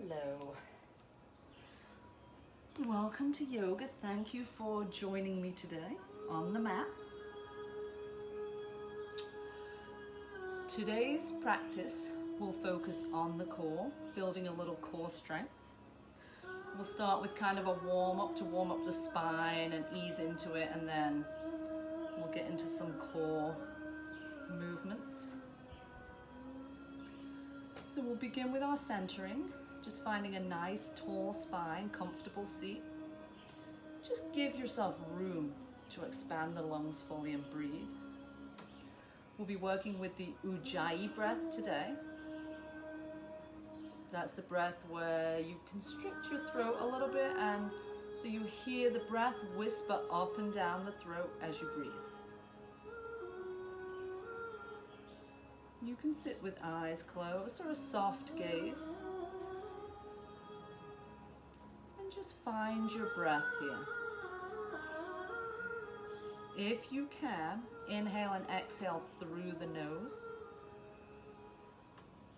Hello. Welcome to yoga. Thank you for joining me today on the mat. Today's practice will focus on the core, building a little core strength. We'll start with kind of a warm-up to warm up the spine and ease into it, and then we'll get into some core movements. So we'll begin with our centering, just finding a nice tall spine, comfortable seat. Just give yourself room to expand the lungs fully and breathe. We'll be working with the Ujjayi breath today. That's the breath where you constrict your throat a little bit, and so you hear the breath whisper up and down the throat as you breathe. You can sit with eyes closed or a soft gaze. And just find your breath here. If you can, inhale and exhale through the nose.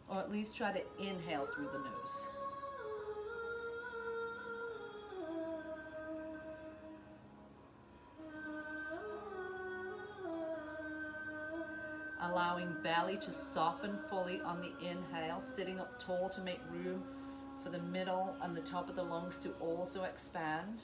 Or at least try to inhale through the nose. Allowing belly to soften fully on the inhale, sitting up tall to make room for the middle and the top of the lungs to also expand.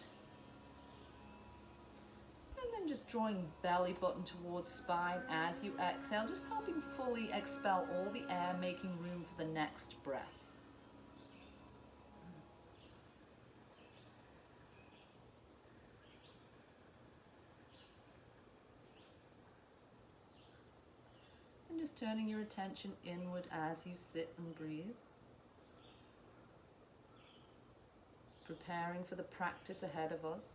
And then just drawing belly button towards spine as you exhale, just helping fully expel all the air, making room for the next breath. And just turning your attention inward as you sit and breathe. Preparing for the practice ahead of us.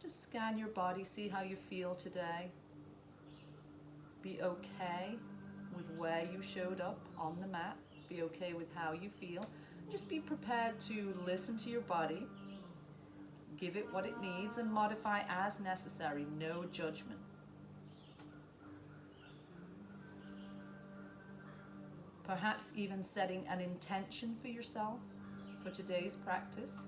Just scan your body, see how you feel today. Be okay with where you showed up on the mat. Be okay with how you feel. Just be prepared to listen to your body, give it what it needs, and modify as necessary. No judgment. Perhaps even setting an intention for yourself for today's practice.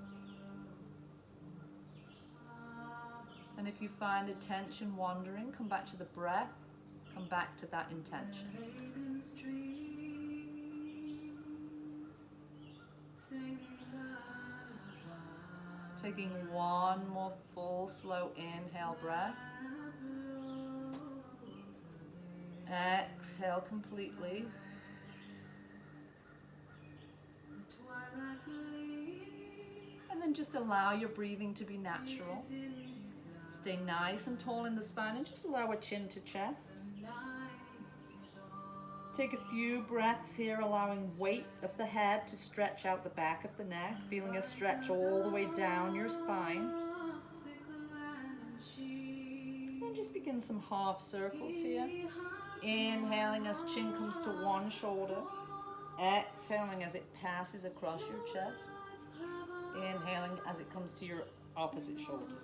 And if you find attention wandering, come back to the breath, come back to that intention. Taking one more full, slow inhale breath. Exhale completely. And then just allow your breathing to be natural. Stay nice and tall in the spine and just allow a chin to chest. Take a few breaths here, allowing weight of the head to stretch out the back of the neck, feeling a stretch all the way down your spine. And then just begin some half circles here. Inhaling as chin comes to one shoulder. Exhaling as it passes across your chest. Inhaling as it comes to your opposite shoulder.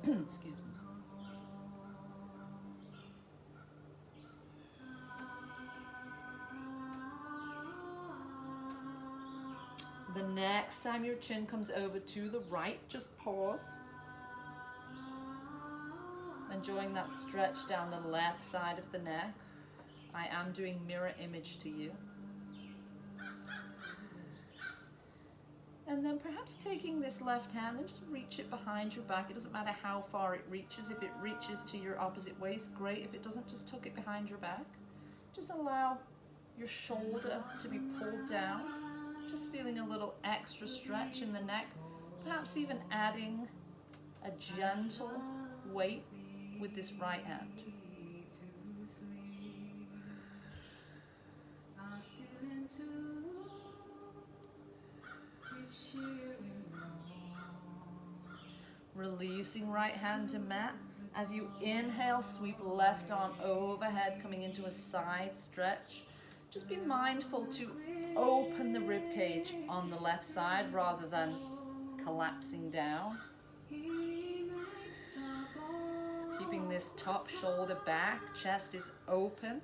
Excuse me. The next time your chin comes over to the right, just pause. Enjoying that stretch down the left side of the neck. I am doing mirror image to you. And then perhaps taking this left hand and just reach it behind your back. It doesn't matter how far it reaches. If it reaches to your opposite waist, great. If it doesn't, just tuck it behind your back. Just allow your shoulder to be pulled down. Just feeling a little extra stretch in the neck. Perhaps even adding a gentle weight with this right hand. Releasing right hand to mat. As you inhale, sweep left arm overhead, coming into a side stretch. Just be mindful to open the rib cage on the left side rather than collapsing down. Keeping this top shoulder back, chest is open.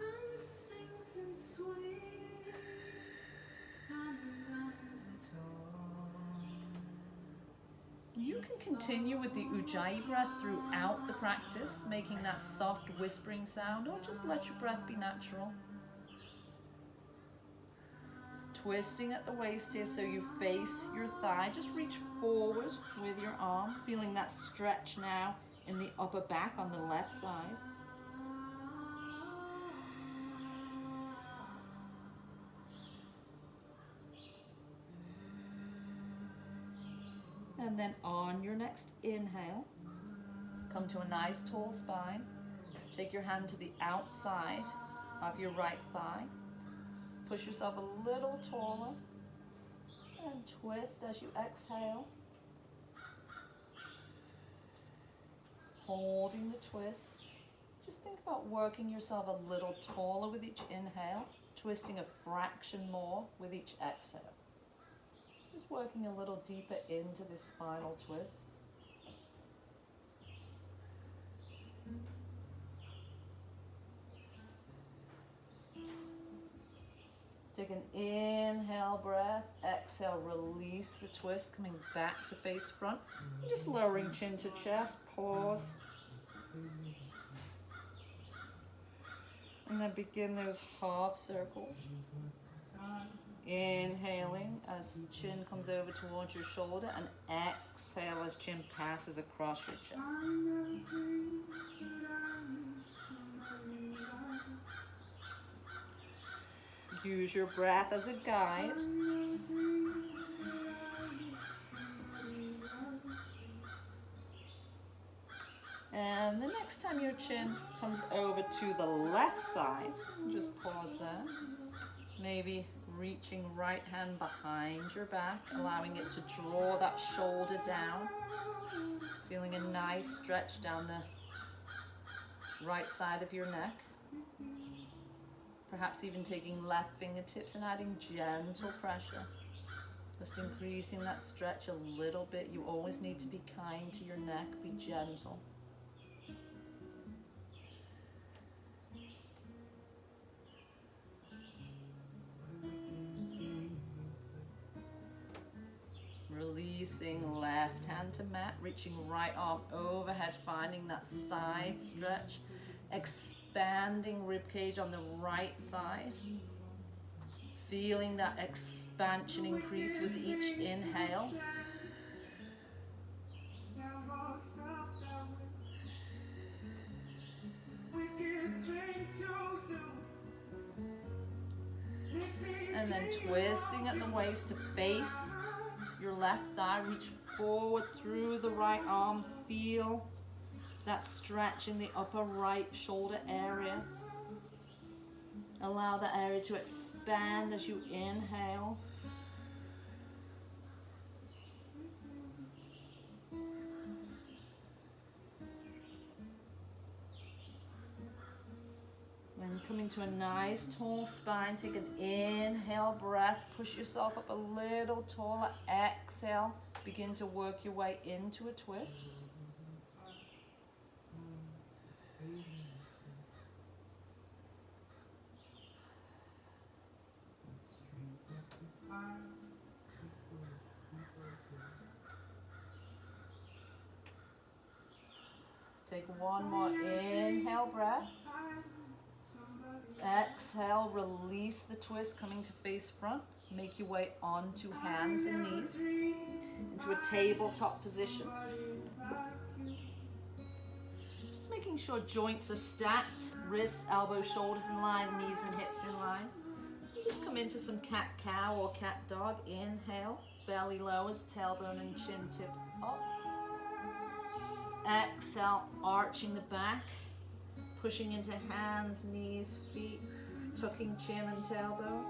You can continue with the Ujjayi breath throughout the practice, making that soft whispering sound, or just let your breath be natural. Twisting at the waist here so you face your thigh. Just reach forward with your arm, feeling that stretch now in the upper back on the left side. And then on your next inhale, come to a nice tall spine. Take your hand to the outside of your right thigh. Push yourself a little taller and twist as you exhale. Holding the twist. Just think about working yourself a little taller with each inhale, twisting a fraction more with each exhale. Just working a little deeper into this spinal twist. Take an inhale breath, exhale, release the twist, coming back to face front. Just lowering chin to chest, pause. And then begin those half circles. Inhaling as chin comes over towards your shoulder, and exhale as chin passes across your chest. Use your breath as a guide. And the next time your chin comes over to the left side, just pause there. Maybe reaching right hand behind your back, allowing it to draw that shoulder down. Feeling a nice stretch down the right side of your neck. Perhaps even taking left fingertips and adding gentle pressure. Just increasing that stretch a little bit. You always need to be kind to your neck, be gentle. Releasing left hand to mat, reaching right arm overhead, finding that side stretch, expanding rib cage on the right side, feeling that expansion increase with each inhale. And then twisting at the waist to face your left thigh, reach forward through the right arm, feel that stretch in the upper right shoulder area. Allow the area to expand as you inhale. Then coming to a nice tall spine, take an inhale breath, push yourself up a little taller, exhale, begin to work your way into a twist. Take one more inhale breath. Exhale, release the twist, coming to face front. Make your way onto hands and knees into a tabletop position. Just making sure joints are stacked, wrists, elbows, shoulders in line, knees and hips in line. And just come into some cat-cow or cat-dog. Inhale, belly lowers, tailbone and chin tip up. Exhale, arching the back, pushing into hands, knees, feet, tucking chin and tailbone.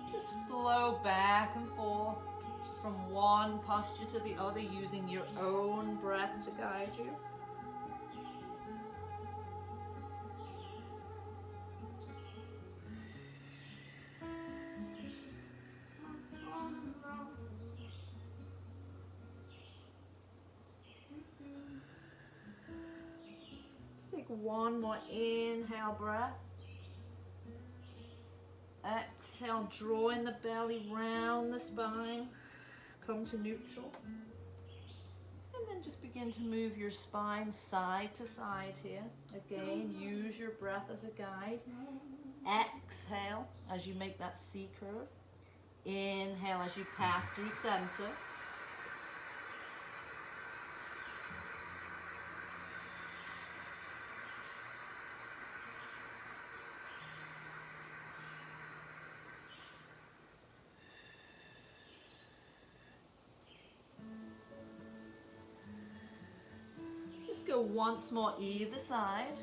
Just flow back and forth from one posture to the other, using your own breath to guide you. One more inhale breath. Exhale, drawing the belly round the spine. Come to neutral. And then just begin to move your spine side to side here. Again, use your breath as a guide. Exhale as you make that C curve. Inhale as you pass through center. Just go once more either side.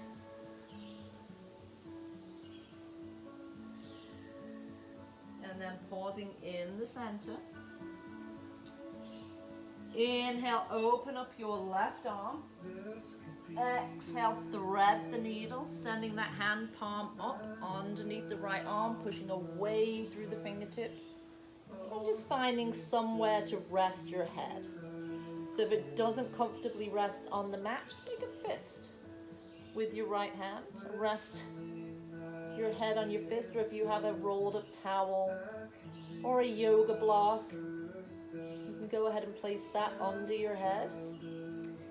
And then pausing in the center. Inhale, open up your left arm. Exhale, thread the needle, sending that hand palm up underneath the right arm, pushing away through the fingertips. And just finding somewhere to rest your head. So if it doesn't comfortably rest on the mat, just make a fist with your right hand. Rest your head on your fist, or if you have a rolled up towel or a yoga block, you can go ahead and place that under your head.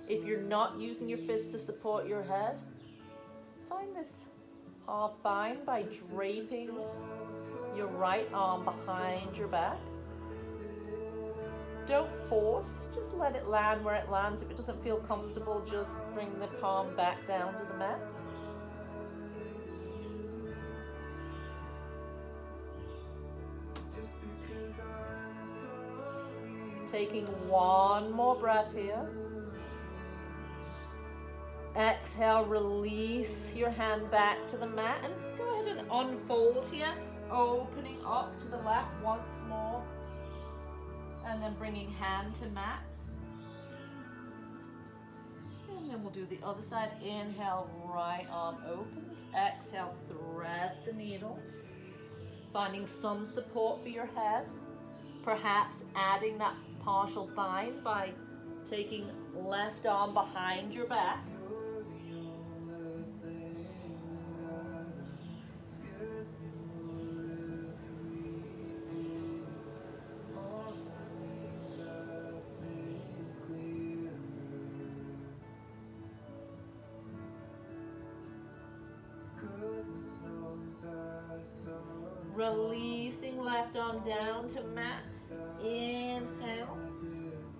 If you're not using your fist to support your head, find this half bind by draping your right arm behind your back. Don't force, just let it land where it lands. If it doesn't feel comfortable, just bring the palm back down to the mat. Taking one more breath here. Exhale, release your hand back to the mat and go ahead and unfold here, opening up to the left once more. And then bringing hand to mat. And then we'll do the other side. Inhale, right arm opens. Exhale, thread the needle. Finding some support for your head. Perhaps adding that partial bind by taking left arm behind your back. Releasing left arm down to mat. Inhale.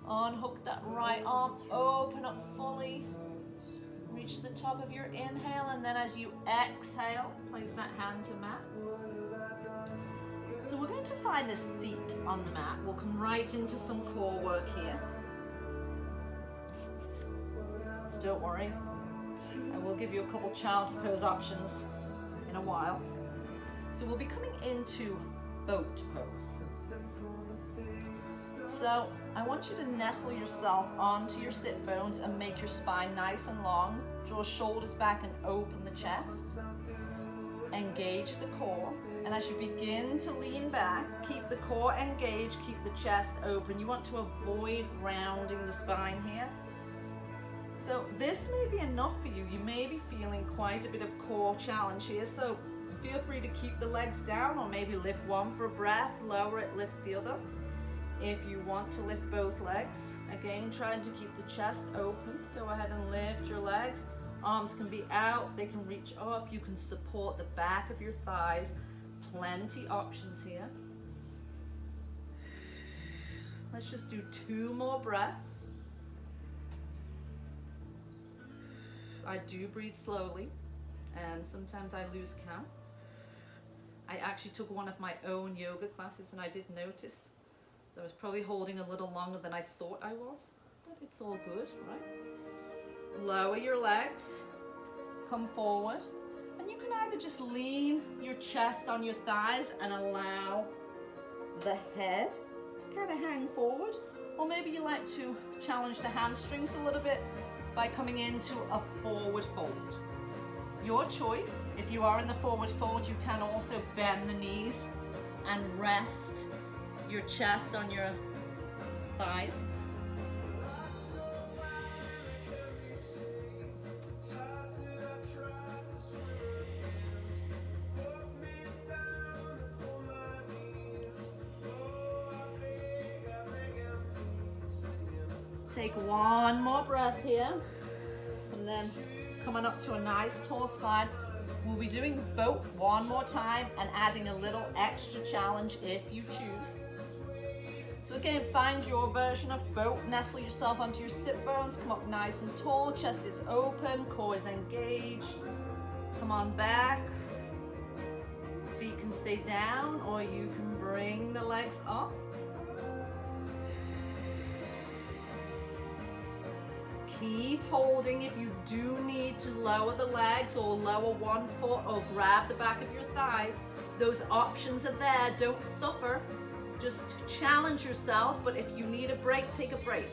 Unhook that right arm. Open up fully. Reach the top of your inhale. And then as you exhale, place that hand to mat. So we're going to find a seat on the mat. We'll come right into some core work here. Don't worry. I will give you a couple child's pose options in a while. So we'll be coming into boat pose. So I want you to nestle yourself onto your sit bones and make your spine nice and long. Draw shoulders back and open the chest. Engage the core. And as you begin to lean back, keep the core engaged, keep the chest open. You want to avoid rounding the spine here. So this may be enough for you. You may be feeling quite a bit of core challenge here. So feel free to keep the legs down, or maybe lift one for a breath, lower it, lift the other. If you want to lift both legs, again, trying to keep the chest open, go ahead and lift your legs. Arms can be out, they can reach up, you can support the back of your thighs. Plenty options here. Let's just do 2 more breaths. I do breathe slowly, and sometimes I lose count. I actually took one of my own yoga classes and I did notice that I was probably holding a little longer than I thought I was, but it's all good, right? Lower your legs, come forward, and you can either just lean your chest on your thighs and allow the head to kind of hang forward, or maybe you like to challenge the hamstrings a little bit by coming into a forward fold. Your choice. If you are in the forward fold, you can also bend the knees and rest your chest on your thighs. Take one more breath here. And then coming up to a nice tall spine. We'll be doing boat one more time and adding a little extra challenge if you choose. So again, find your version of boat. Nestle yourself onto your sit bones. Come up nice and tall. Chest is open. Core is engaged. Come on back. Feet can stay down or you can bring the legs up. Keep holding. If you do need to lower the legs or lower one foot or grab the back of your thighs, those options are there. Don't suffer. Just challenge yourself, but if you need a break, take a break.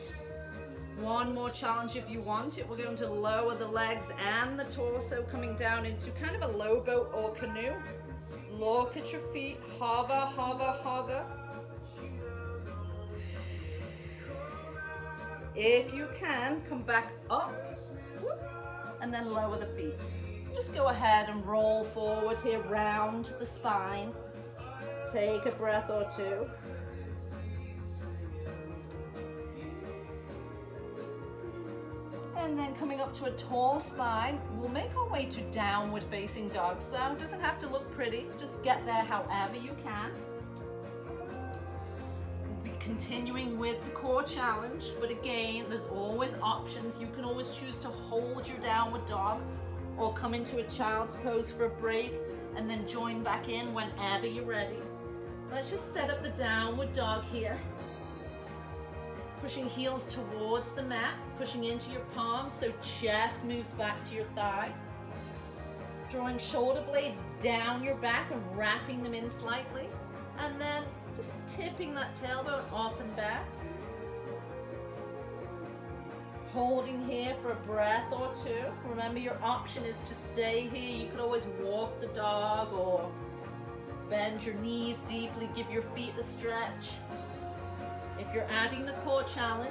One more challenge if you want it. We're going to lower the legs and the torso, coming down into kind of a low boat or canoe. Look at your feet, hover, hover, hover. If you can, come back up and then lower the feet. Just go ahead and roll forward here, round the spine. Take a breath or two. And then coming up to a tall spine, we'll make our way to downward facing dog. So it doesn't have to look pretty, just get there however you can. We'll be continuing with the core challenge, but again, there's always options. You can always choose to hold your downward dog or come into a child's pose for a break and then join back in whenever you're ready. Let's just set up the downward dog here. Pushing heels towards the mat, pushing into your palms so chest moves back to your thigh. Drawing shoulder blades down your back and wrapping them in slightly. And then just tipping that tailbone up and back. Holding here for a breath or two. Remember, your option is to stay here. You could always walk the dog or bend your knees deeply, give your feet a stretch. If you're adding the core challenge,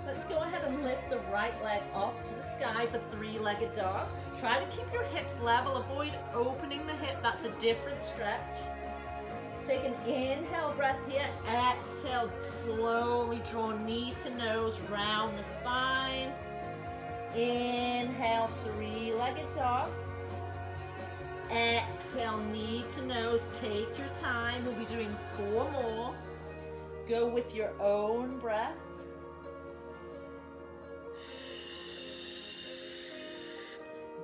let's go ahead and lift the right leg up to the sky for three-legged dog. Try to keep your hips level, avoid opening the hip, that's a different stretch. Take an inhale breath here, exhale, slowly draw knee to nose, round the spine. Inhale, three-legged dog. Exhale, knee to nose, take your time. We'll be doing 4 more. Go with your own breath.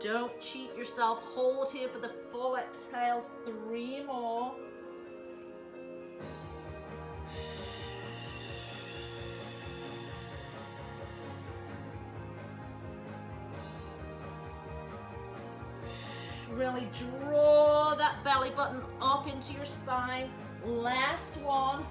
Don't cheat yourself. Hold here for the full exhale. 3 more. Really draw that belly button up into your spine. Last one.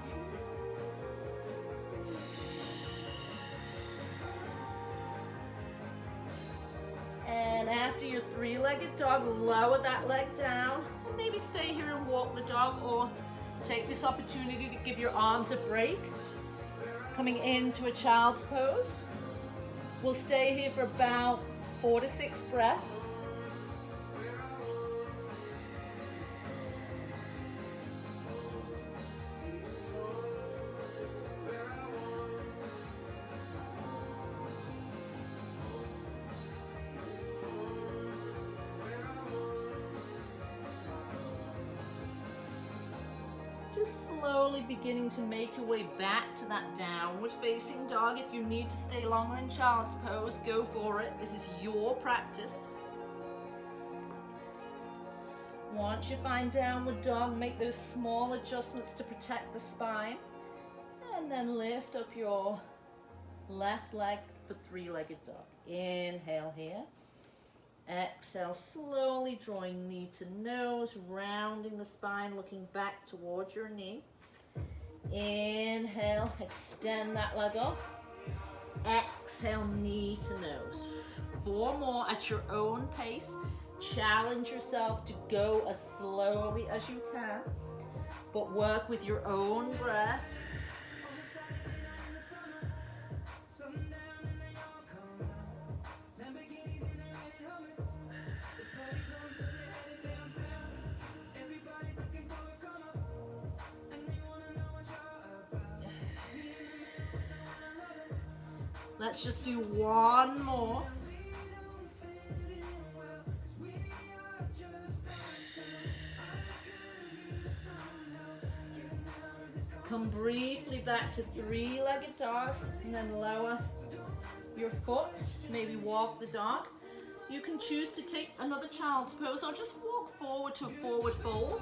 And after your three-legged dog, lower that leg down and maybe stay here and walk the dog, or take this opportunity to give your arms a break. Coming into a child's pose. We'll stay here for about 4 to 6 breaths. Just slowly beginning to make your way back to that downward facing dog. If you need to stay longer in child's pose, go for it. This is your practice. Once you find downward dog, make those small adjustments to protect the spine. And then lift up your left leg for three-legged dog. Inhale here. Exhale, slowly drawing knee to nose, rounding the spine, looking back towards your knee. Inhale, extend that leg up. Exhale, knee to nose. 4 more at your own pace. Challenge yourself to go as slowly as you can, but work with your own breath. Let's just do one more. Come briefly back to three-legged dog and then lower your foot. Maybe walk the dog. You can choose to take another child's pose or just walk forward to a forward fold.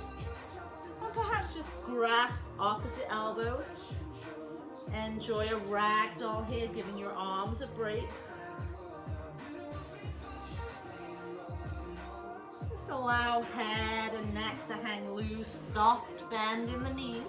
And perhaps just grasp opposite elbows. Enjoy a ragdoll here, giving your arms a break. Just allow head and neck to hang loose, soft bend in the knees.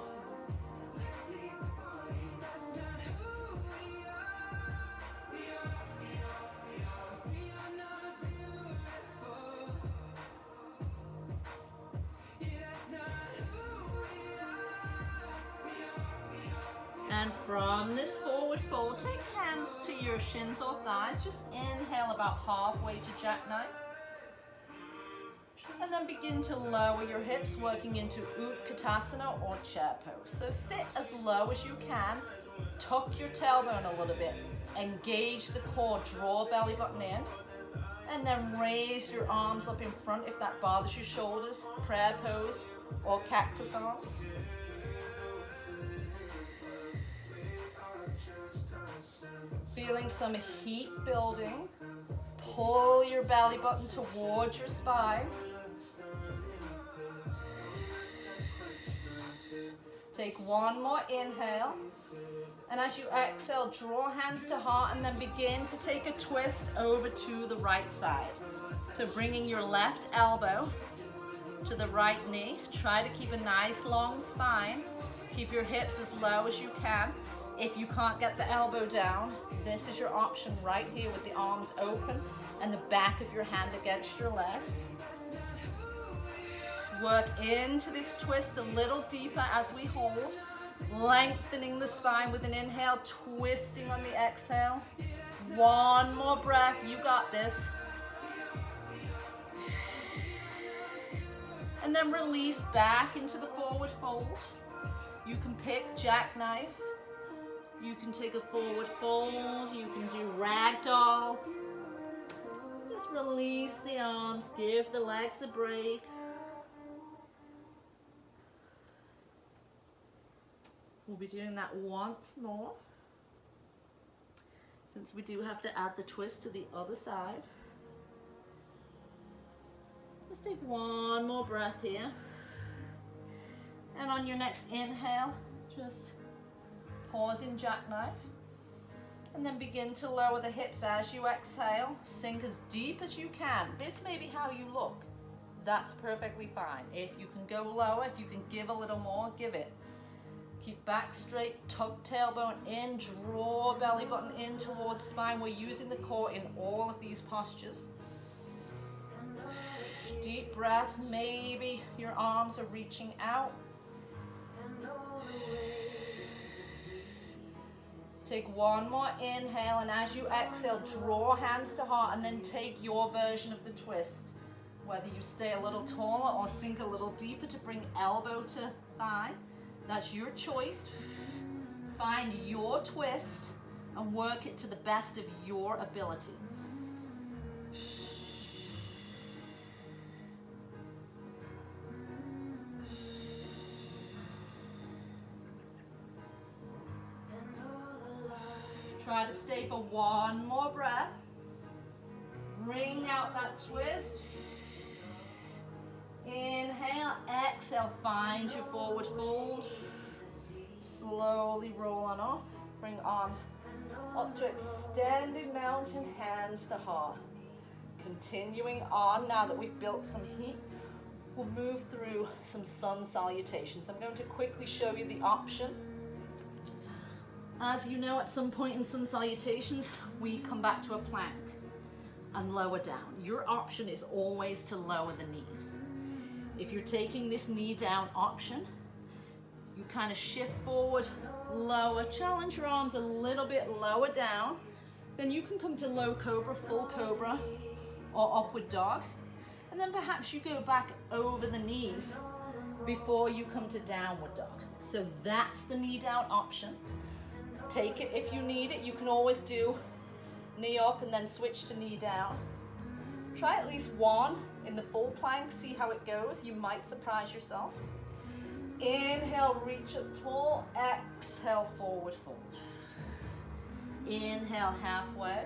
And from this forward fold, take hands to your shins or thighs. Just inhale about halfway to jackknife. And then begin to lower your hips, working into Utkatasana or chair pose. So sit as low as you can. Tuck your tailbone a little bit. Engage the core, draw belly button in. And then raise your arms up in front if that bothers your shoulders. Prayer pose or cactus arms. Feeling some heat building. Pull your belly button towards your spine. Take one more inhale. And as you exhale, draw hands to heart and then begin to take a twist over to the right side. So bringing your left elbow to the right knee. Try to keep a nice long spine. Keep your hips as low as you can. If you can't get the elbow down, this is your option right here with the arms open and the back of your hand against your leg. Work into this twist a little deeper as we hold, lengthening the spine with an inhale, twisting on the exhale. One more breath, you got this. And then release back into the forward fold. You can pick jackknife. You can take a forward fold, you can do ragdoll. Just release the arms, give the legs a break. We'll be doing that once more, since we do have to add the twist to the other side. Just take one more breath here. And on your next inhale, just pause in jackknife and then begin to lower the hips as you exhale. Sink as deep as you can. This may be how you look. That's perfectly fine. If you can go lower, if you can give a little more, give it. Keep back straight, tuck tailbone in, draw belly button in towards spine. We're using the core in all of these postures. Deep breaths, maybe your arms are reaching out. Take one more inhale, and as you exhale, draw hands to heart and then take your version of the twist. Whether you stay a little taller or sink a little deeper to bring elbow to thigh, that's your choice. Find your twist and work it to the best of your ability. Try to stay for one more breath. Bring out that twist. Inhale, exhale, find your forward fold. Slowly roll on off. Bring arms up to extended mountain, hands to heart. Continuing on, now that we've built some heat, we'll move through some sun salutations. I'm going to quickly show you the option. As you know, at some point in sun salutations, we come back to a plank and lower down. Your option is always to lower the knees. If you're taking this knee down option, you kind of shift forward, lower, challenge your arms a little bit lower down. Then you can come to low cobra, full cobra, or upward dog. And then perhaps you go back over the knees before you come to downward dog. So that's the knee down option. Take it if you need it. You can always do knee up and then switch to knee down. Try at least one in the full plank, see how it goes. You might surprise yourself. Inhale, reach up tall. Exhale, forward fold. Inhale, halfway.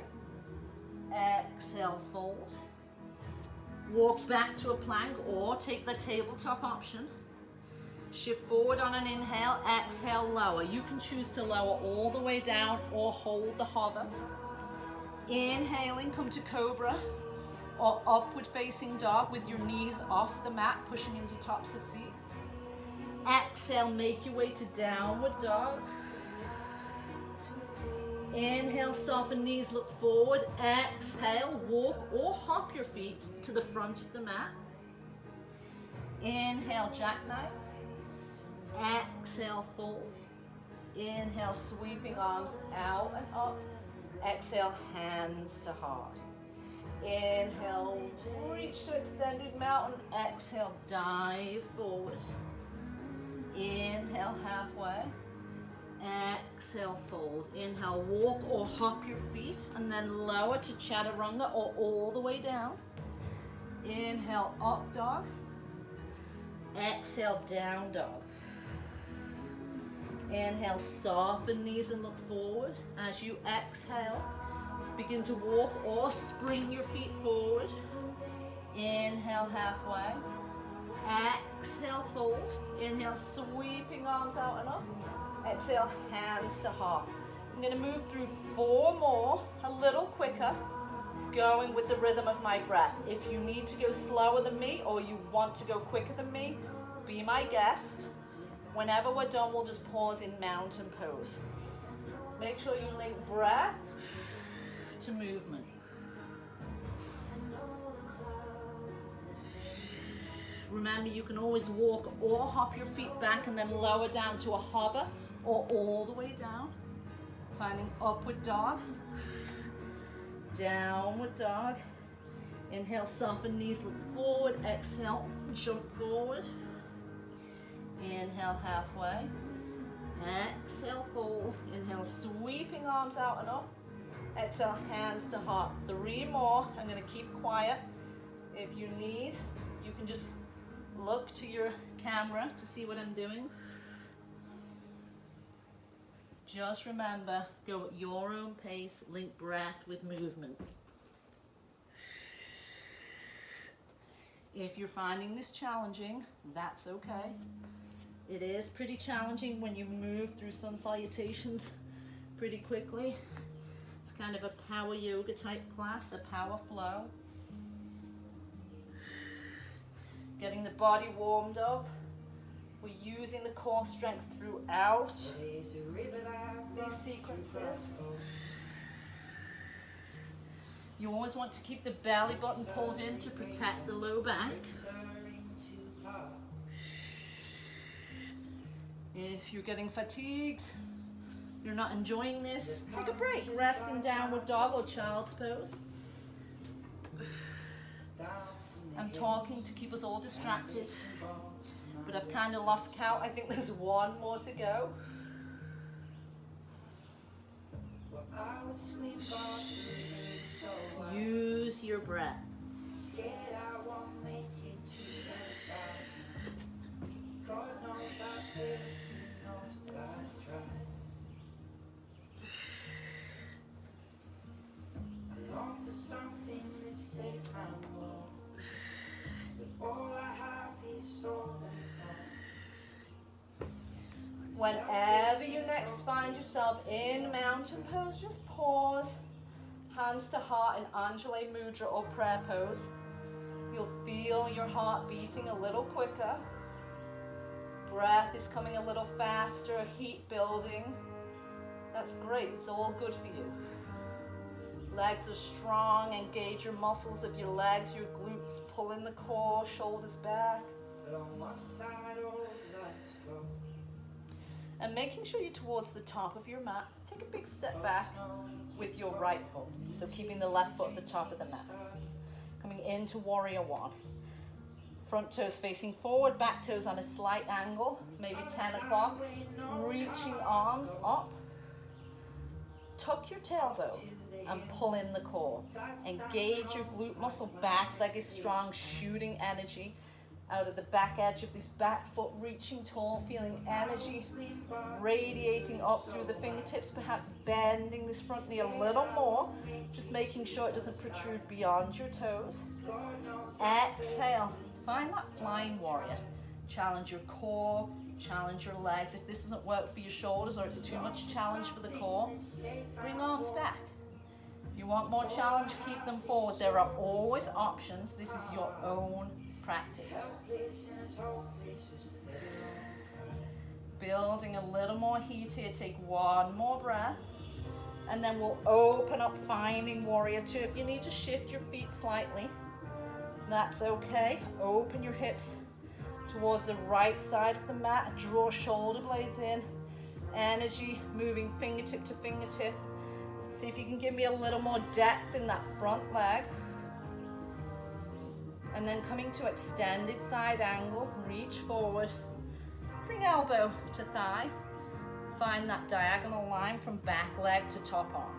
Exhale, fold. Walk back to a plank or take the tabletop option. Shift forward on an inhale, exhale, lower. You can choose to lower all the way down or hold the hover. Inhaling, come to cobra or upward facing dog with your knees off the mat, pushing into tops of feet. Exhale, make your way to downward dog. Inhale, soften knees, look forward. Exhale, walk or hop your feet to the front of the mat. Inhale, jackknife. Exhale, fold. Inhale, sweeping arms out and up. Exhale, hands to heart. Inhale, reach to extended mountain. Exhale, dive forward. Inhale, halfway. Exhale, fold. Inhale, walk or hop your feet and then lower to chaturanga or all the way down. Inhale, up dog. Exhale, down dog. Inhale, soften knees and look forward. As you exhale, begin to walk or spring your feet forward. Inhale, halfway. Exhale, fold. Inhale, sweeping arms out and up. Exhale, hands to heart. I'm going to move through 4 more, a little quicker, going with the rhythm of my breath. If you need to go slower than me or you want to go quicker than me, be my guest. Whenever we're done, we'll just pause in mountain pose. Make sure you link breath to movement. Remember, you can always walk or hop your feet back and then lower down to a hover or all the way down. Finding upward dog, downward dog. Inhale, soften knees, look forward. Exhale, jump forward. Inhale, halfway. Exhale, fold. Inhale, sweeping arms out and up. Exhale, hands to heart. 3 more. I'm going to keep quiet. If you need, you can just look to your camera to see what I'm doing. Just remember, go at your own pace, link breath with movement. If you're finding this challenging, that's okay. It is pretty challenging when you move through sun salutations pretty quickly. It's kind of a power yoga type class, a power flow. Getting the body warmed up. We're using the core strength throughout these sequences. You always want to keep the belly button pulled in to protect the low back. If you're getting fatigued, you're not enjoying this, take a break. Rest in downward dog or child's pose. I'm talking to keep us all distracted, but I've kind of lost count. I think there's 1 more to go. Use your breath. Whenever you next find yourself in mountain pose, just pause, hands to heart in Anjali Mudra or prayer pose. You'll feel your heart beating a little quicker. Breath is coming a little faster, heat building. That's great, it's all good for you. Legs are strong, engage your muscles of your legs, your glutes, pull in the core, shoulders back. And making sure you're towards the top of your mat. Take a big step back with your right foot. So keeping the left foot at the top of the mat. Coming into warrior 1. Front toes facing forward, back toes on a slight angle, maybe 10 o'clock. Reaching arms up. tuck your tailbone and pull in the core. Engage your glute muscle, back leg is strong, shooting energy out of the back edge of this back foot, reaching tall, feeling energy radiating up through the fingertips, perhaps bending this front knee a little more, just making sure it doesn't protrude beyond your toes. Exhale, find that flying warrior. Challenge your core, challenge your legs. If this doesn't work for your shoulders or it's too much challenge for the core, bring arms back. If you want more challenge, keep them forward. There are always options. This is your own practice. Building a little more heat here. Take one more breath. And then we'll open up, finding warrior two. If you need to shift your feet slightly, that's okay. Open your hips towards the right side of the mat. Draw shoulder blades in. Energy moving fingertip to fingertip. See if you can give me a little more depth in that front leg. And then coming to extended side angle, reach forward. Bring elbow to thigh. Find that diagonal line from back leg to top arm.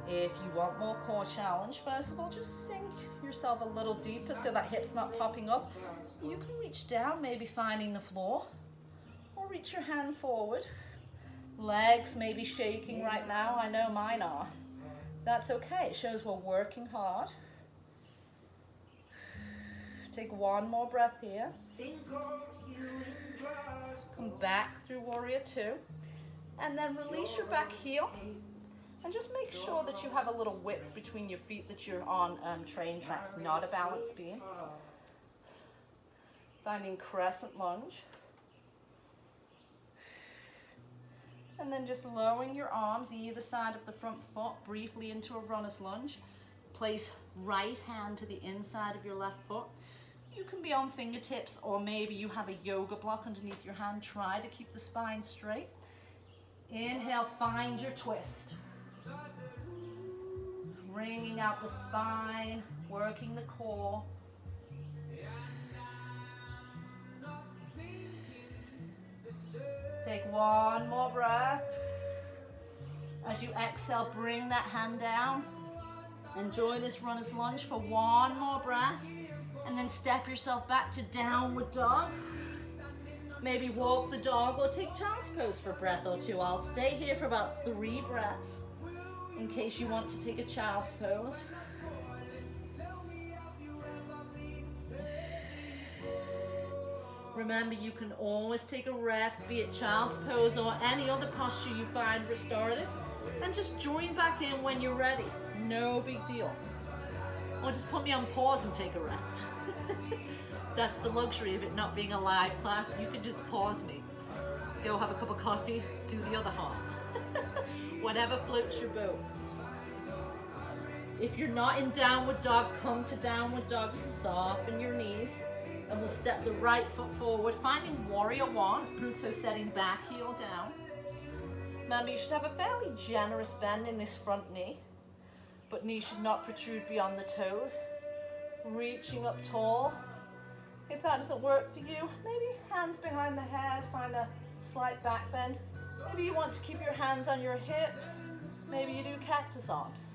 If you want more core challenge, first of all, just sink yourself a little deeper so that hip's not popping up. You can reach down, maybe finding the floor, or reach your hand forward. Legs may be shaking right now, I know mine are. That's okay, it shows we're working hard. Take one more breath here. Come back through warrior two. And then release your back heel. And just make sure that you have a little width between your feet, that you're on train tracks, not a balance beam. Finding crescent lunge. And then just lowering your arms either side of the front foot briefly into a runner's lunge. Place right hand to the inside of your left foot. You can be on fingertips, or maybe you have a yoga block underneath your hand. Try to keep the spine straight. Inhale, find your twist. Bringing out the spine, working the core. Take one more breath. As you exhale, bring that hand down. Enjoy this runner's lunge for one more breath. And then step yourself back to downward dog. Maybe walk the dog or take child's pose for a breath or two. I'll stay here for about 3 breaths in case you want to take a child's pose. Remember, you can always take a rest, be it child's pose or any other posture you find restorative, and just join back in when you're ready. No big deal. Or just put me on pause and take a rest. That's the luxury of it not being a live class. You can just pause me. Go have a cup of coffee, do the other half. Whatever floats your boat. If you're not in downward dog, come to downward dog, soften your knees, and we'll step the right foot forward, finding warrior one, so setting back heel down. Remember, you should have a fairly generous bend in this front knee, but knees should not protrude beyond the toes. Reaching up tall. If that doesn't work for you, maybe hands behind the head, find a slight back bend. Maybe you want to keep your hands on your hips. Maybe you do cactus arms.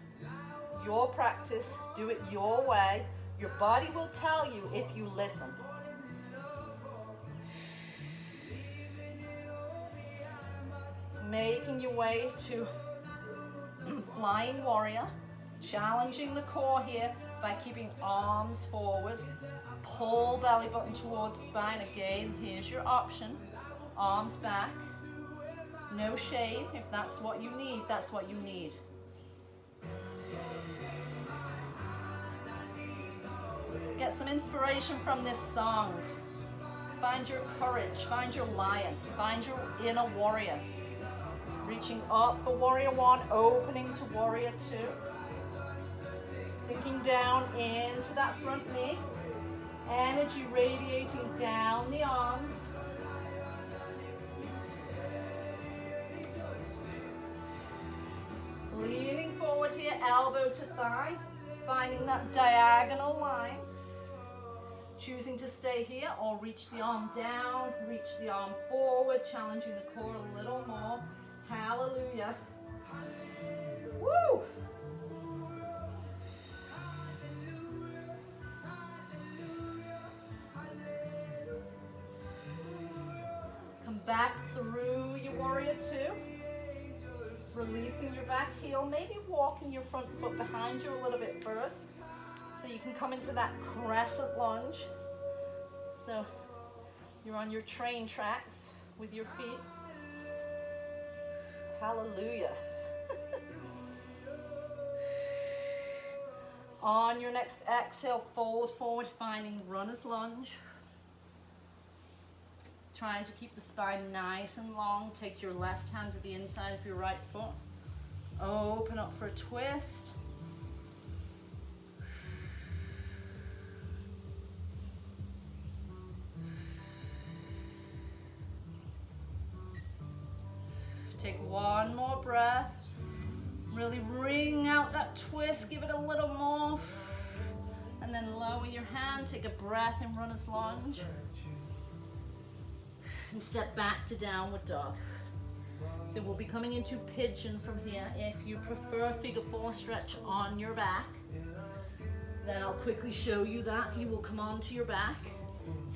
Your practice, do it your way. Your body will tell you if you listen. Making your way to flying warrior. Challenging the core here by keeping arms forward. Pull belly button towards spine. Again, here's your option. Arms back. No shame. If that's what you need, that's what you need. Get some inspiration from this song. Find your courage. Find your lion. Find your inner warrior. Reaching up for warrior one, opening to warrior two. Sinking down into that front knee. Energy radiating down the arms. Leaning forward here, elbow to thigh. Finding that diagonal line. Choosing to stay here or reach the arm down, reach the arm forward, challenging the core a little more. Hallelujah. Woo! Come back through your warrior two. Releasing your back heel, maybe walking your front foot behind you a little bit first. So you can come into that crescent lunge. So you're on your train tracks with your feet. Hallelujah. On your next exhale, fold forward, finding runner's lunge. Trying to keep the spine nice and long. Take your left hand to the inside of your right foot. Open up for a twist. Take one more breath. Really wring out that twist. Give it a little more. And then lower your hand. Take a breath in runner's lunge. And step back to downward dog. So we'll be coming into pigeon from here. If you prefer figure four stretch on your back, then I'll quickly show you that. You will come onto your back.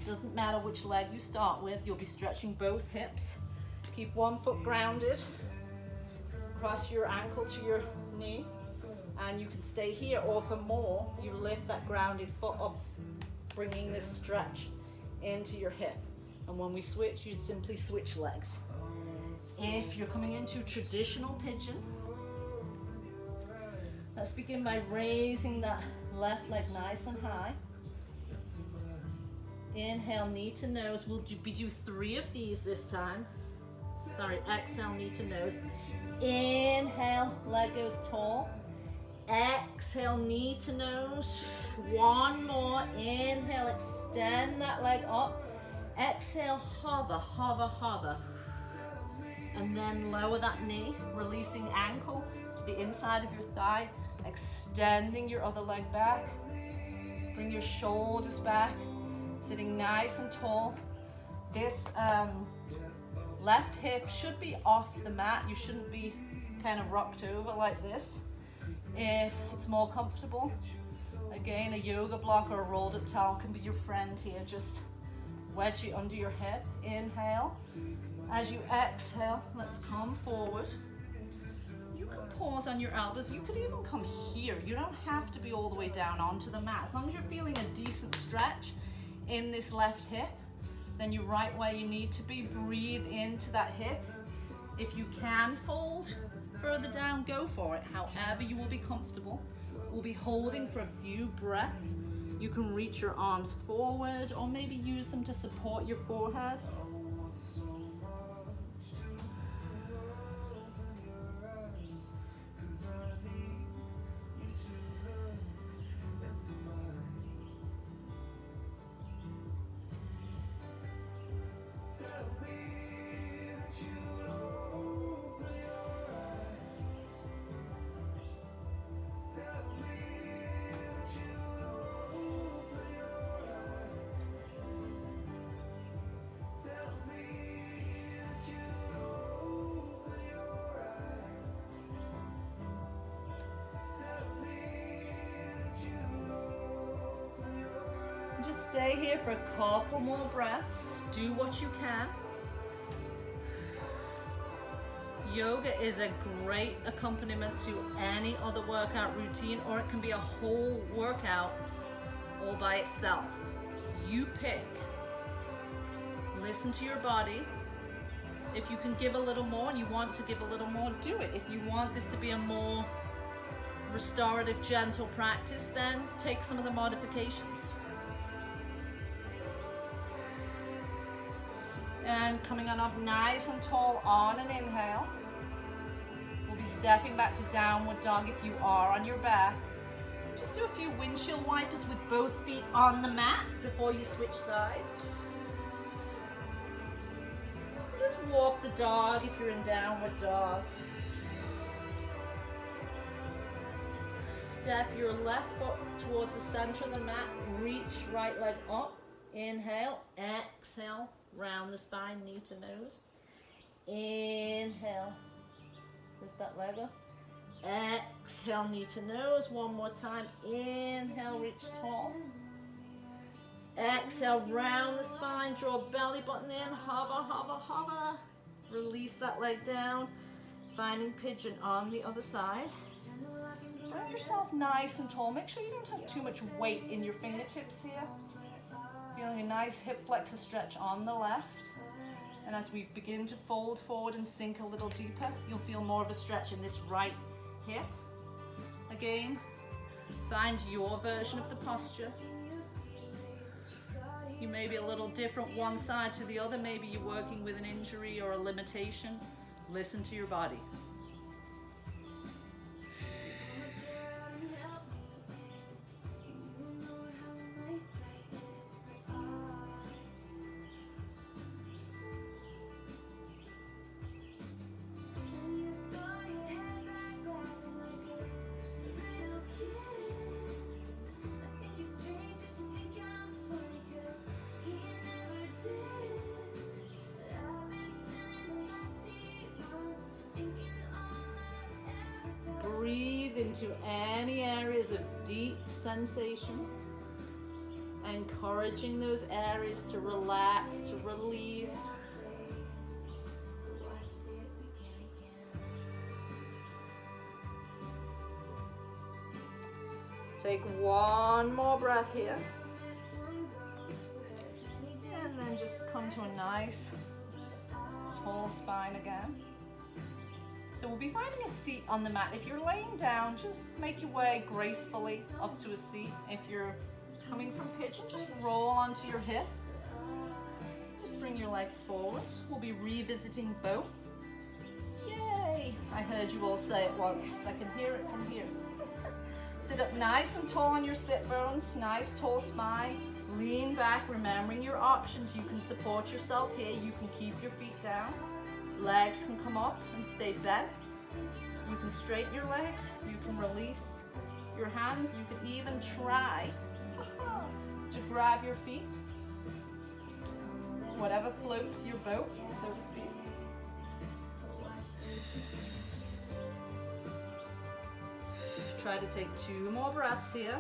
Doesn't matter which leg you start with, you'll be stretching both hips. Keep one foot grounded. Cross your ankle to your knee. And you can stay here, or for more, you lift that grounded foot up, bringing this stretch into your hip. And when we switch, you'd simply switch legs. If you're coming into traditional pigeon, let's begin by raising that left leg nice and high. Inhale, knee to nose. We'll do 3 of these this time. Sorry, exhale, knee to nose. Inhale, leg goes tall. Exhale, knee to nose. One more. Inhale, extend that leg up. Exhale, hover, hover, hover. And then lower that knee, releasing ankle to the inside of your thigh, extending your other leg back. Bring your shoulders back, sitting nice and tall. This left hip should be off the mat. You shouldn't be kind of rocked over like this. If it's more comfortable, again, a yoga block or a rolled up towel can be your friend here. Just wedge it under your hip. Inhale. As you exhale, let's come forward. You can pause on your elbows. You could even come here. You don't have to be all the way down onto the mat. As long as you're feeling a decent stretch in this left hip, then you're right where you need to be. Breathe into that hip. If you can fold further down, go for it. However you will be comfortable. We'll be holding for a few breaths. You can reach your arms forward or maybe use them to support your forehead. Just stay here for a couple more breaths. Do what you can. Yoga is a great accompaniment to any other workout routine, or it can be a whole workout all by itself. You pick. Listen to your body. If you can give a little more and you want to give a little more, do it. If you want this to be a more restorative, gentle practice, then take some of the modifications. And coming on up nice and tall on an inhale. We'll be stepping back to downward dog if you are on your back. Just do a few windshield wipers with both feet on the mat before you switch sides. Just walk the dog if you're in downward dog. Step your left foot towards the center of the mat. Reach right leg up. Inhale, exhale. Round the spine, knee to nose. Inhale. Lift Lift that leg up. Exhale, knee to nose. One more time. Inhale, reach tall. Exhale, round the spine. Draw belly button in. Hover, hover, hover. Release that leg down. Finding pigeon on the other side. Bring yourself nice and tall. Make sure you don't have too much weight in your fingertips here. Feeling a nice hip flexor stretch on the left. And as we begin to fold forward and sink a little deeper, you'll feel more of a stretch in this right hip. Again, find your version of the posture. You may be a little different one side to the other. Maybe you're working with an injury or a limitation. Listen to your body. Breathe into any areas of deep sensation, encouraging those areas to relax, to release. Take one more breath here. And then just come to a nice tall spine again. So we'll be finding a seat on the mat. If you're laying down, just make your way gracefully up to a seat. If you're coming from pigeon, just roll onto your hip. Just bring your legs forward. We'll be revisiting boat. Yay! I heard you all say it once. I can hear it from here. Sit up nice and tall on your sit bones. Nice tall spine. Lean back, remembering your options. You can support yourself here. You can keep your feet down. Legs can come up and stay bent. You can straighten your legs. You can release your hands. You can even try to grab your feet. Whatever floats your boat, so to speak. Try to take 2 more breaths here.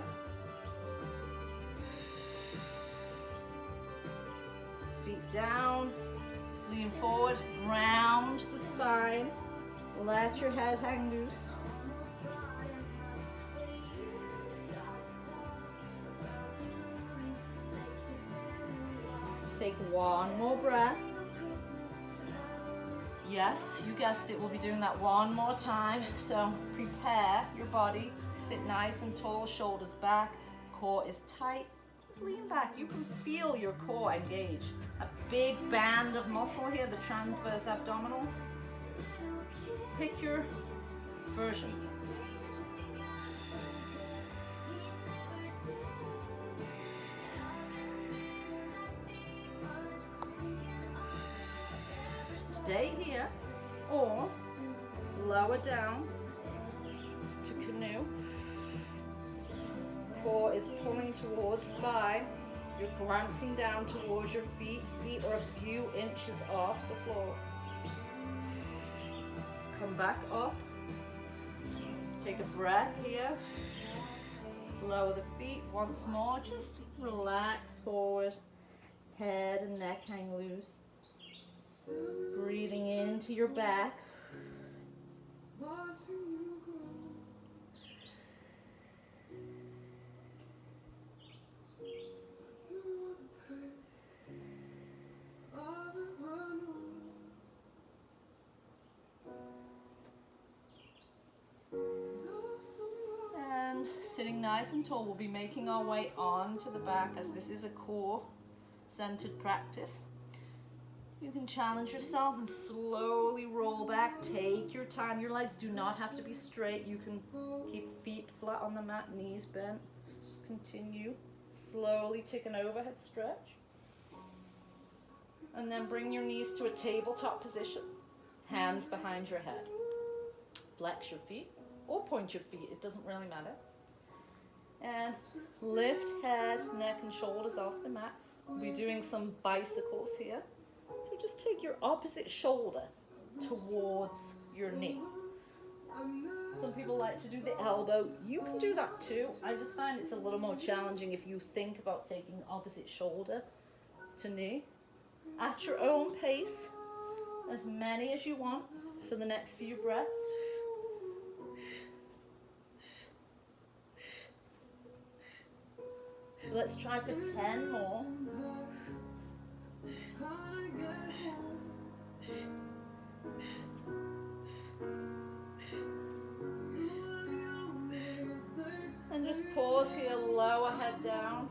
Feet down. Lean forward, round the spine, let your head hang loose. Take one more breath. Yes, you guessed it, we'll be doing that one more time. So prepare your body, sit nice and tall, shoulders back, core is tight. Just lean back, you can feel your core engage. A big band of muscle here, the transverse abdominal. Pick your version. Stay here or lower down to canoe. Core is pulling towards spine. You're glancing down towards your feet. Feet are a few inches off the floor. Come back up. Take a breath here. Lower the feet once more. Just relax forward. Head and neck hang loose. Breathing into your back. And sitting nice and tall, we'll be making our way onto the back as this is a core-centered practice. You can challenge yourself and slowly roll back. Take your time. Your legs do not have to be straight. You can keep feet flat on the mat, knees bent. Just continue. Slowly take an overhead stretch. And then bring your knees to a tabletop position. Hands behind your head. Flex your feet or point your feet. It doesn't really matter. And lift head, neck, and shoulders off the mat. We'll be doing some bicycles here. So just take your opposite shoulder towards your knee. people like to do the elbow. You can do that too. I just find it's a little more challenging if you think about taking opposite shoulder to knee. At your own pace, as many as you want for the next few breaths. Let's try for 10 more. And just pause here, lower head down.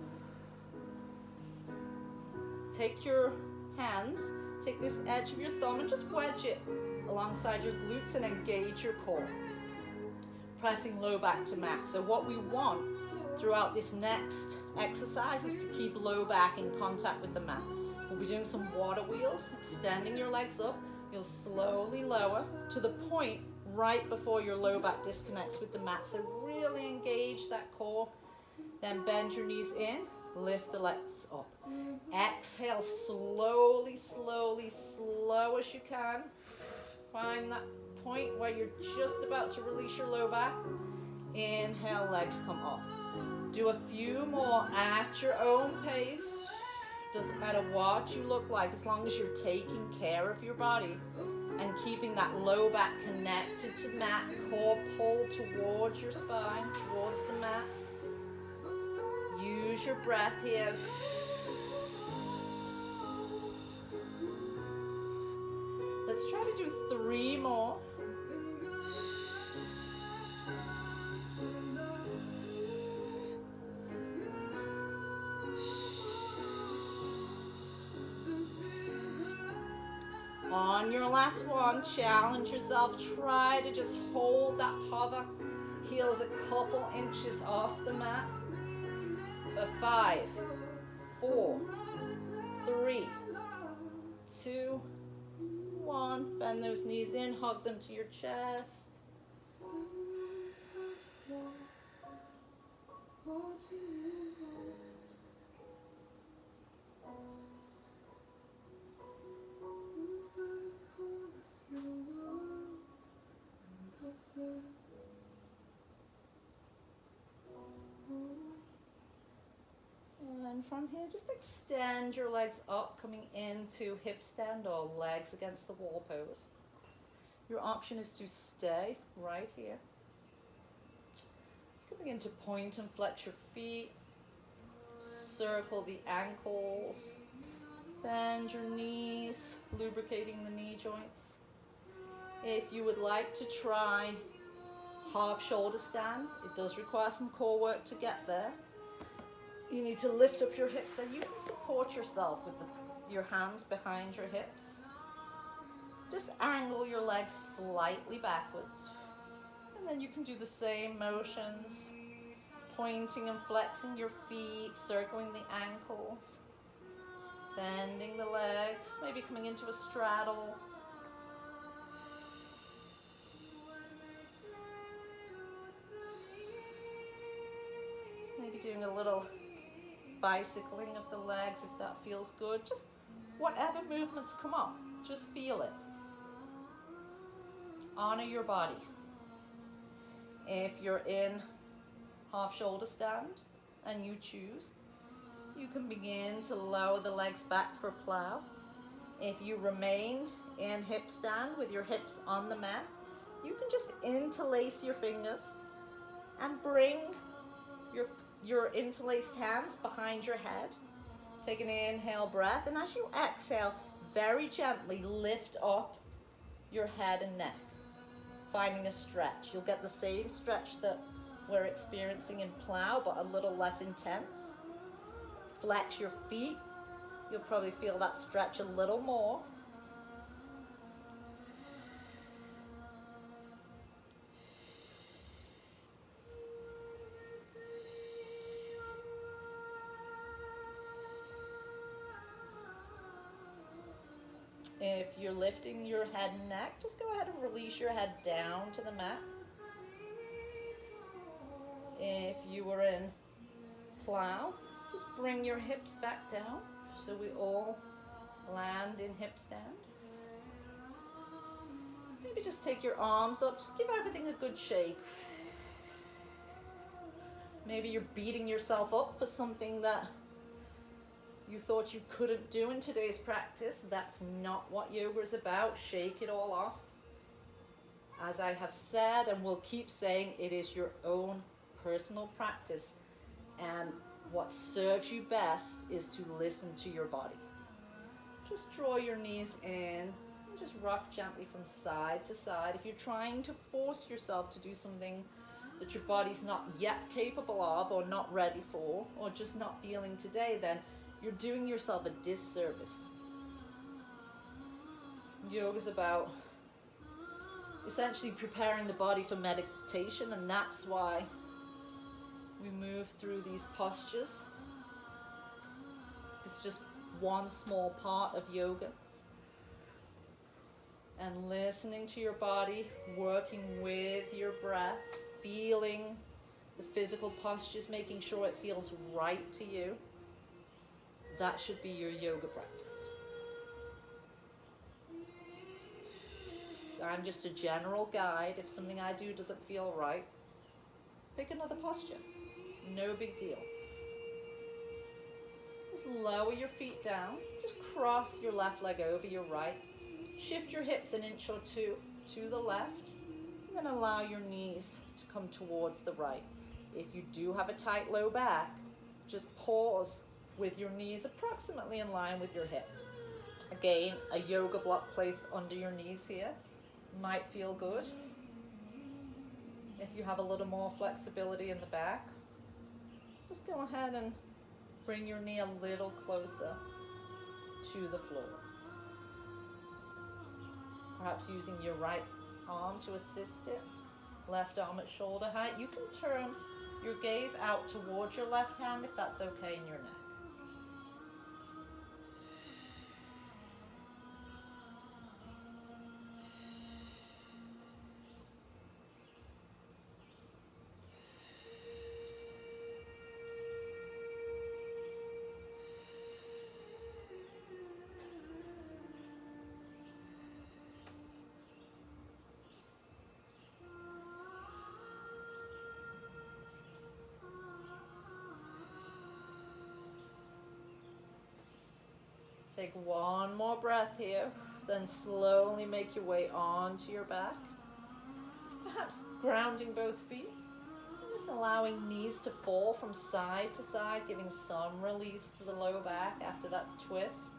Take your hands, take this edge of your thumb and just wedge it alongside your glutes and engage your core. Pressing low back to mat. So what we want throughout this next exercise is to keep low back in contact with the mat. We'll be doing some water wheels, extending your legs up. You'll slowly lower to the point right before your low back disconnects with the mat. So really engage that core. Then bend your knees in, lift the legs up. Exhale slowly, slowly, slow as you can. Find that point where you're just about to release your low back. Inhale, legs come up. Do a few more at your own pace. Doesn't matter what you look like, as long as you're taking care of your body and keeping that low back connected to the mat, core pulled towards your spine, towards the mat. Use your breath here. Let's try to do 3 more. On your last one, challenge yourself. Try to just hold that hover. Heels a couple inches off the mat. For 5, 4, 3, 2, 1. Bend those knees in, hug them to your chest. And from here, just extend your legs up, coming into hip stand or legs against the wall pose. Your option is to stay right here. You can begin to point and flex your feet, circle the ankles, bend your knees, lubricating the knee joints. If you would like to try half shoulder stand, it does require some core work to get there. You need to lift up your hips, then you can support yourself with your hands behind your hips. Just angle your legs slightly backwards. And then you can do the same motions, pointing and flexing your feet, circling the ankles, bending the legs, maybe coming into a straddle. Maybe doing a little bicycling of the legs if that feels good. Just whatever movements come up, just feel it. Honor your body. If you're in half shoulder stand and you choose, you can begin to lower the legs back for plow. If you remained in hip stand with your hips on the mat, you can just interlace your fingers and bring your interlaced hands behind your head. Take an inhale breath, and as you exhale, very gently lift up your head and neck, finding a stretch. You'll get the same stretch that we're experiencing in plow, but a little less intense. Flex your feet. You'll probably feel that stretch a little more. If you're lifting your head and neck, just go ahead and release your head down to the mat. If you were in plow, just bring your hips back down so we all land in hip stand. Maybe just take your arms up, just give everything a good shake. Maybe you're beating yourself up for something that you thought you couldn't do in today's practice. That's not what yoga is about. Shake it all off. As I have said and will keep saying, it is your own personal practice. And what serves you best is to listen to your body. Just draw your knees in and just rock gently from side to side. If you're trying to force yourself to do something that your body's not yet capable of or not ready for or just not feeling today, then you're doing yourself a disservice. Yoga is about essentially preparing the body for meditation, and that's why we move through these postures. It's just one small part of yoga. And listening to your body, working with your breath, feeling the physical postures, making sure it feels right to you. That should be your yoga practice. I'm just a general guide. If something I do doesn't feel right, pick another posture. No big deal. Just lower your feet down. Just cross your left leg over your right. Shift your hips an inch or two to the left. And then allow your knees to come towards the right. If you do have a tight low back, just pause with your knees approximately in line with your hip. Again, a yoga block placed under your knees here might feel good. If you have a little more flexibility in the back, just go ahead and bring your knee a little closer to the floor. Perhaps using your right arm to assist it, left arm at shoulder height. You can turn your gaze out towards your left hand if that's okay in your neck. Take one more breath here, then slowly make your way onto your back. Perhaps grounding both feet, and just allowing knees to fall from side to side, giving some release to the low back after that twist.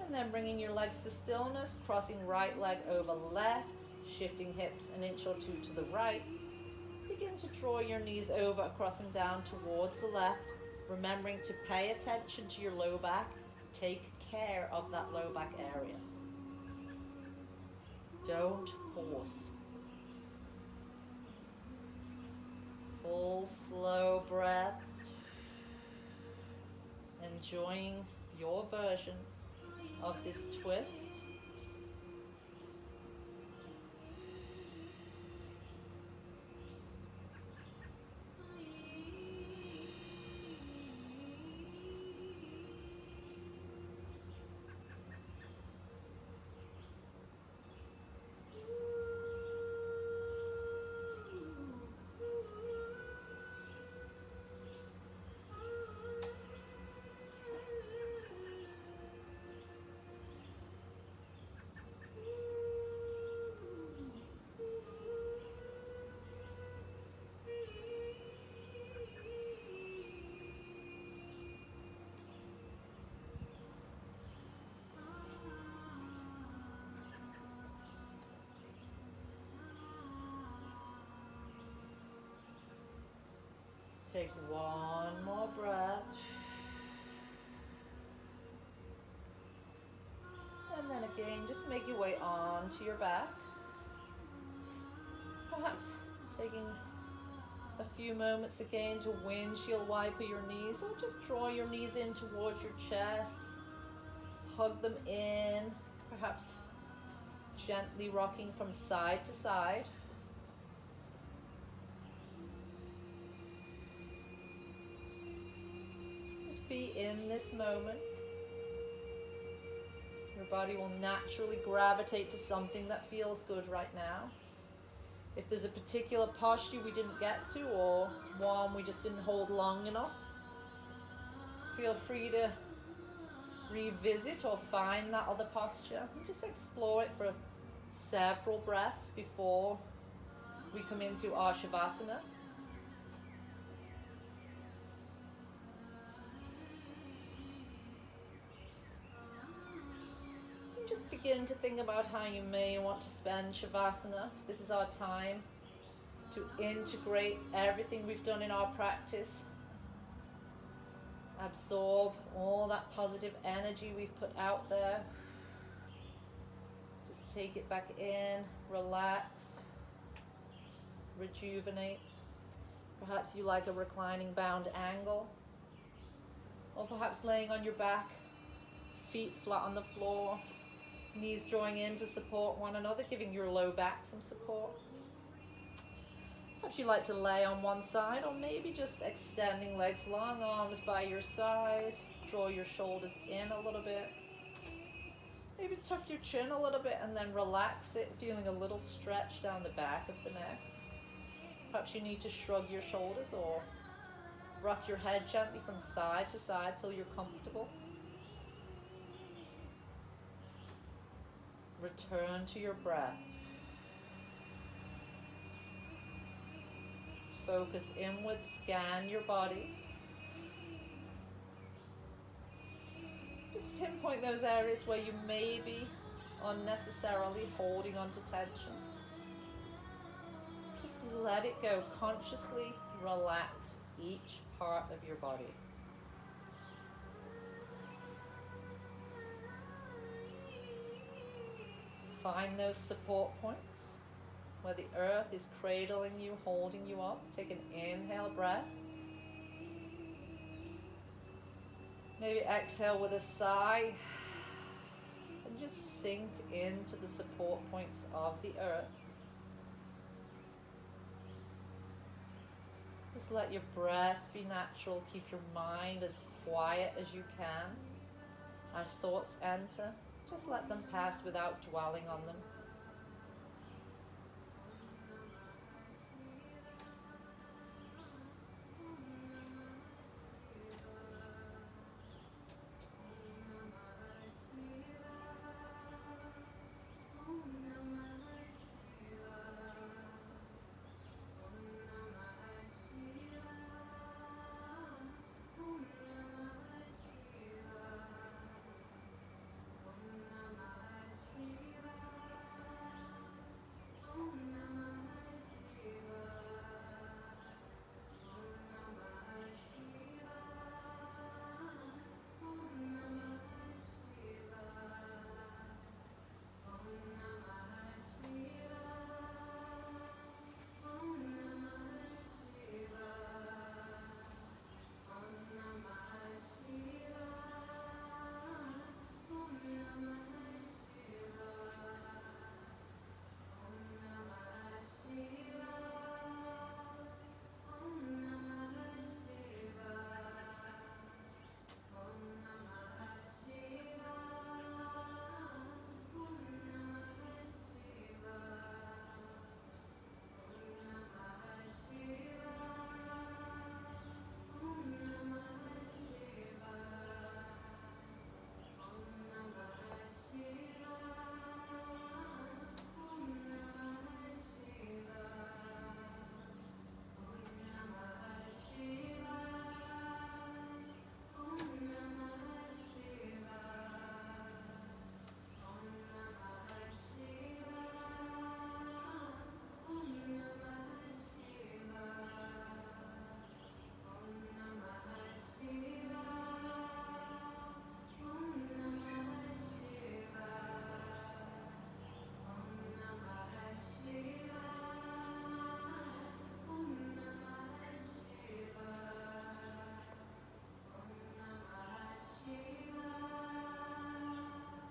And then bringing your legs to stillness, crossing right leg over left, shifting hips an inch or two to the right. Begin to draw your knees over, crossing down towards the left, remembering to pay attention to your low back. Take care of that low back area. Don't force. Full slow breaths. Enjoying your version of this twist. Take one more breath. And then again, just make your way onto your back. Perhaps taking a few moments again to windshield wiper your knees, or just draw your knees in towards your chest. Hug them in, perhaps gently rocking from side to side. Just be in this moment. Your body will naturally gravitate to something that feels good right now. If there's a particular posture we didn't get to, or one we just didn't hold long enough, feel free to revisit or find that other posture and just explore it for several breaths before we come into our Shavasana. And just begin to think about how you may want to spend Shavasana. This is our time to integrate everything we've done in our practice. Absorb all that positive energy we've put out there. Just take it back in, relax, rejuvenate. Perhaps you like a reclining bound angle, or perhaps laying on your back, feet flat on the floor, knees drawing in to support one another, giving your low back some support. Perhaps you like to lay on one side, or maybe just extending legs, long arms by your side. Draw your shoulders in a little bit. Maybe tuck your chin a little bit and then relax it, feeling a little stretch down the back of the neck. Perhaps you need to shrug your shoulders or rock your head gently from side to side till you're comfortable. Return to your breath. Focus inward, scan your body. Just pinpoint those areas where you may be unnecessarily holding onto tension. Just let it go. Consciously relax each part of your body. Find those support points where the earth is cradling you, holding you up. Take an inhale breath. Maybe exhale with a sigh. And just sink into the support points of the earth. Just let your breath be natural. Keep your mind as quiet as you can. As thoughts enter, just let them pass without dwelling on them.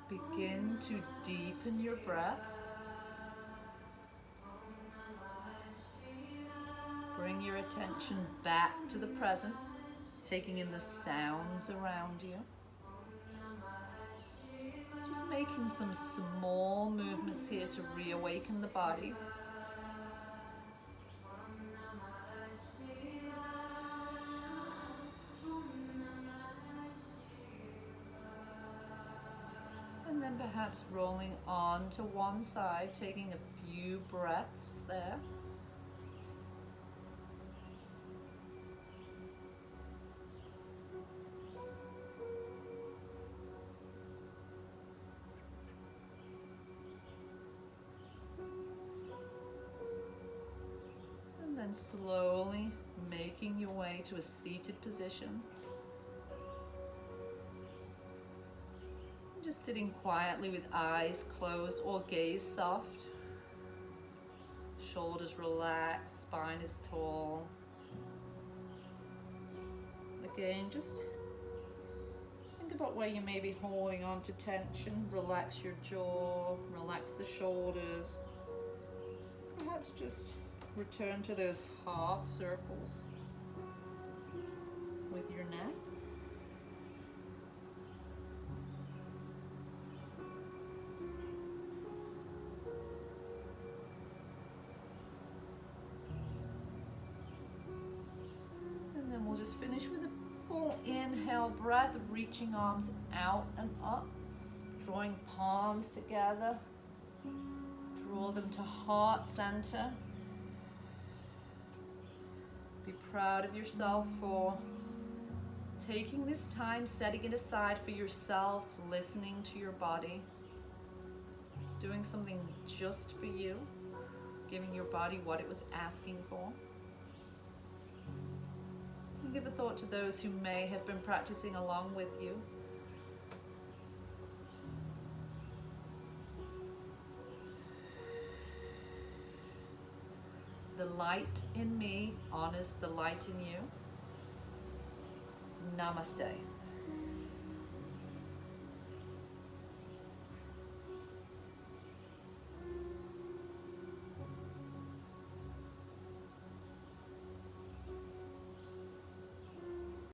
Begin to deepen your breath. Bring your attention back to the present. taking in the sounds around you. Just making some small movements here to reawaken the body. And then perhaps rolling on to one side, taking a few breaths there. And then slowly making your way to a seated position. Just sitting quietly with eyes closed or gaze soft. Shoulders relaxed, spine is tall. Again, just think about where you may be holding on to tension. Relax your jaw, relax the shoulders. Perhaps just return to those half circles with your neck. And then we'll just finish with a full inhale breath, reaching arms out and up, drawing palms together. Draw them to heart center. Be proud of yourself for taking this time, setting it aside for yourself, listening to your body, doing something just for you, giving your body what it was asking for. And give a thought to those who may have been practicing along with you. The light in me honors the light in you. Namaste.